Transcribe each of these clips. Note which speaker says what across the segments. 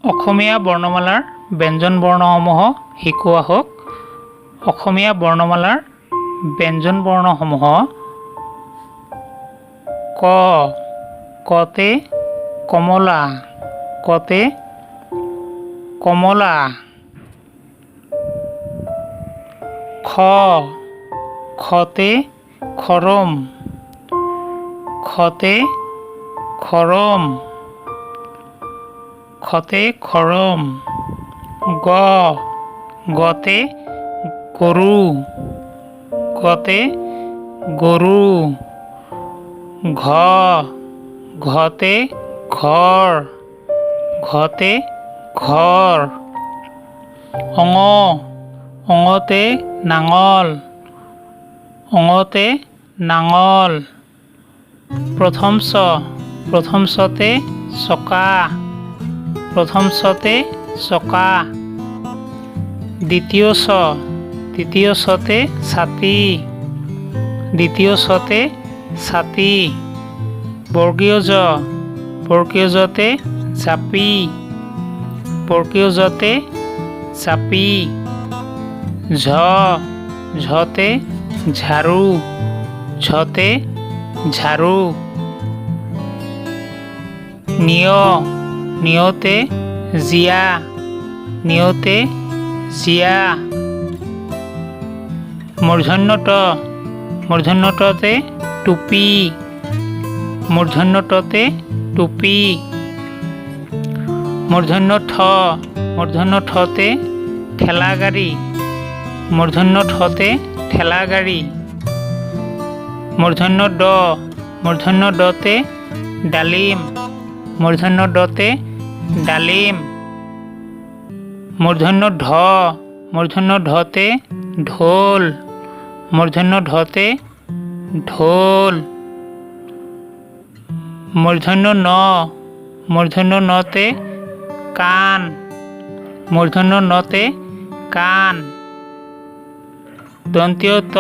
Speaker 1: অসমীয়া বৰ্ণমালাৰ ব্যঞ্জন বৰ্ণসমূহ শিকোৱা হওক। অসমীয়া বৰ্ণমালাৰ ব্যঞ্জন বৰ্ণসমূহ ক, কতে কমলা, কতে কমলা। খ, খতে খৰম, খতে খৰম, খতে খৰম। গ, গতে গৰু, গতে গৰু। ঘ, ঘতে ঘৰ, ঘতে ঘৰ। অঙ, অঙতে নাঙল, অঙতে নাঙল। প্ৰথম চ, প্ৰথম চতে চকা, প্ৰথম চতে চকা। দ্বিতীয় চ, দ্বিতীয় চতে ছাতি, দ্বিতীয় চতে ছাতি। বৰ্গীয় জ, বৰ্গীয় জতে জাপি, বৰ্গীয় জতে জাপি। ঝ, ঝতে ঝাৰু, ঝতে ঝাৰু। নিয়, নিয়তে জীয়া, নিয়তে জীয়া। মূৰ্ধন্য ট, মূৰ্ধন্য টতে টুপি, মূৰ্ধন্য টতে টুপি। মূৰ্ধন্য ঠ, মূৰ্ধন্য ঠতে ঠেলা গাড়ী, মূৰ্ধন্য ঠতে ঠেলা গাড়ী। মূৰ্ধন্য ড, মূৰ্ধন্য ডতে ডালিম, মূৰ্ধন্য ডতে ডালিম। মূৰ্ধন্য ঢ, মূৰ্ধন্য ঢতে ঢোল, মূৰ্ধন্য ঢতে ঢোল। মূৰ্ধন্য ন, মূৰ্ধন্য নতে কাণ, মূৰ্ধন্য নতে কাণ। দন্ত্য ত,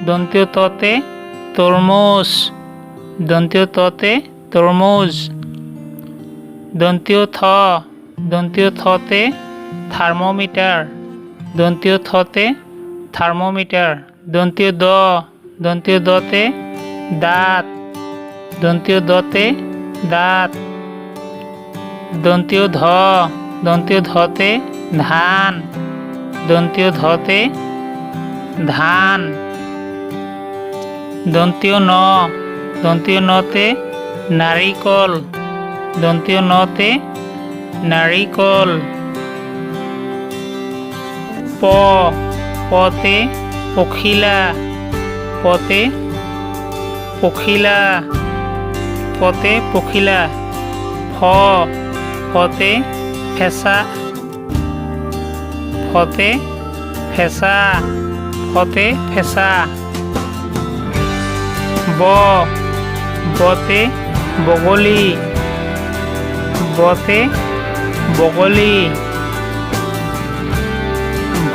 Speaker 1: দন্ত্য ততে তৰমুজ, দন্ত্য ততে তৰমুজ। দন্ত্য থ, দন্ত্য থতে থাৰ্মোমিটাৰ, দন্ত্য থতে থাৰ্মোমিটাৰ। দন্ত্য দ, দন্ত্য দতে দাঁত, দন্ত্য দতে দাঁত। দন্ত্য ধ, দন্ত্য ধতে ধান, দন্ত্য ধতে ধান। দন্ত্য ন, দন্ত্য নতে নাৰিকল, দন্ত্য নতে নাৰিকল। প, পতে পখিলা, পতে পখিলা, পতে পখিলা। ফ, ফতে ফেঁচা, ফতে ফেঁচা, ফতে ফেঁচা। ব, বতে বগলী, বতে বগলী।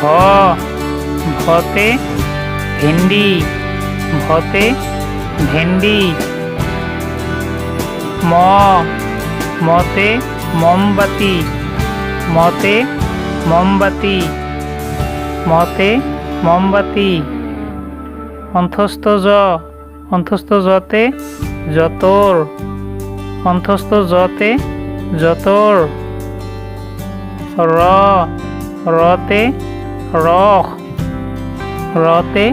Speaker 1: ভ, ভতে ভেন্দি, ভতে ভেন্দি। ম, মতে মমবাতি, মতে মমবাতি, মতে মমবাতি। অন্ত্যস্ত জ, অন্ত্যস্ত জতে যঁতৰ, অন্ত্যস্ত জতে যঁতৰ। ৰ, ৰতে ৰস, ৰতে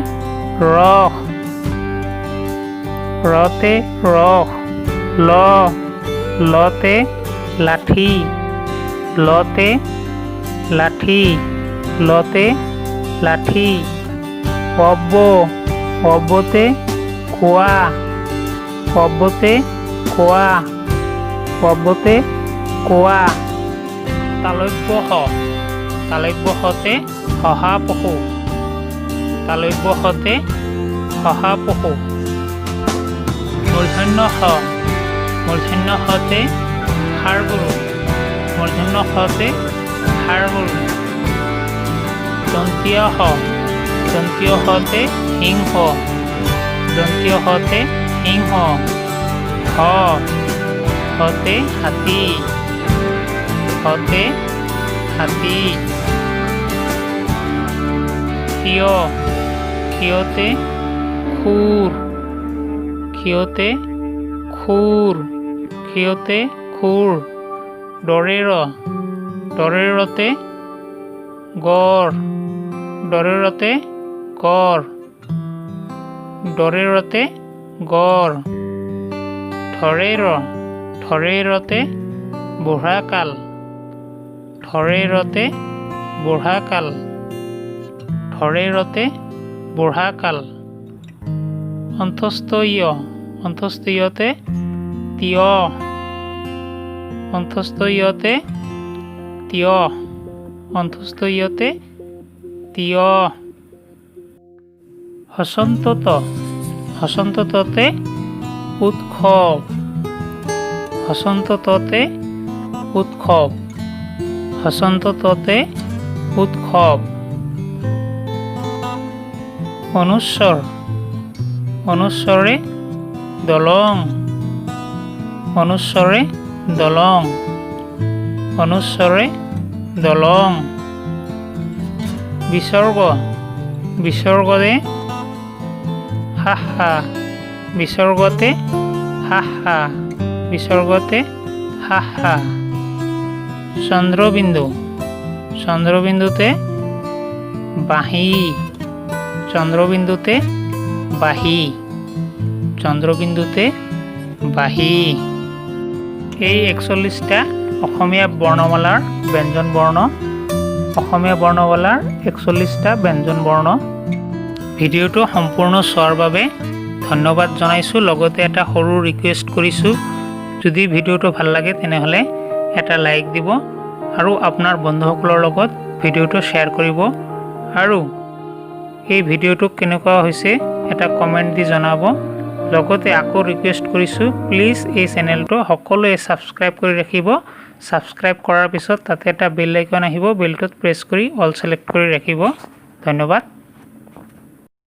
Speaker 1: ৰস, ৰতে ৰস। ল, লতে লাঠি, লতে লাঠি, লতে লাঠি। অব্য, অব্যতে কোৱা, অব্যতে কোৱা, অব্যতে কোৱা। তালব্য শ, তালব্য শতে শহাপহু, তালব্য শতে শহাপহু। মূৰ্ধন্য ষ, মূৰ্ধন্য শতে ষাঁড় গৰু, মূৰ্ধন্য শতে ষাঁড় গৰু। দন্ত্য স, দন্ত্য শতে সিংহ, দন্ত্য শতে সিংহ। হ, হতে হাতী। হতে হাতী ক্ষিয় ক্ষিয়তে খুর ক্ষিয়তে খুর ক্ষিয়তে খুর ডৰেৰ ডৰেৰতে গড় ডৰেৰতে গড় ডৰেৰতে গড় ধৰেৰ ধৰেৰতে বুঢ়াকাল ধৰেৰতে বুঢ়াকাল ধৰেৰতে বুঢ়াকাল অন্তস্থীয় অন্তস্থীয়তে তিয়হ অন্তস্থীয়তে তিয়হ অন্তস্থীয়তে তিয়হ হসন্তত হসন্তততে উৎসৱ হসন্তততে উৎসৱ হসন্তততে উৎসৱ অনুস্বৰ অনুস্বৰে দলং অনুস্বৰে দলং অনুস্বৰে দলং বিসৰ্গ বিসৰ্গতে হাহা বিসৰ্গতে হাহা বিসৰ্গতে হাহা চন্দ্ৰবিন্দু চন্দ্ৰবিন্দুতে বাঁহী চন্দ্ৰবিন্দুতে বাঁহী চন্দ্ৰবিন্দুতে বাঁহী এই 41টা অসমীয়া বৰ্ণমালাৰ ব্যঞ্জন বৰ্ণ অসমীয়া বৰ্ণমালাৰ 41টা ব্যঞ্জন বৰ্ণ ভিডিঅ'টো সম্পূৰ্ণ চোৱাৰ বাবে ধন্যবাদ জনাইছোঁ লগতে এটা সৰু ৰিকুৱেষ্ট কৰিছোঁ যদি ভিডিঅ'টো ভাল লাগে তেনেহ'লে এটা লাইক দিব আৰু আপোনাৰ বন্ধুসকলৰ লগত ভিডিঅ'টো শ্বেয়াৰ কৰিব আৰু এই ভিডিঅ'টো কেনেকুৱা হৈছে এটা কমেণ্ট দি জনাব লগতে আকৌ ৰিকুৱেষ্ট কৰিছোঁ প্লিজ এই চেনেলটো সকলোৱে ছাবস্ক্ৰাইব কৰি ৰাখিব ছাবস্ক্ৰাইব কৰাৰ পিছত তাতে এটা বেল আইকন আহিব বেলটোত প্ৰেছ কৰি অল ছিলেক্ট কৰি ৰাখিব ধন্যবাদ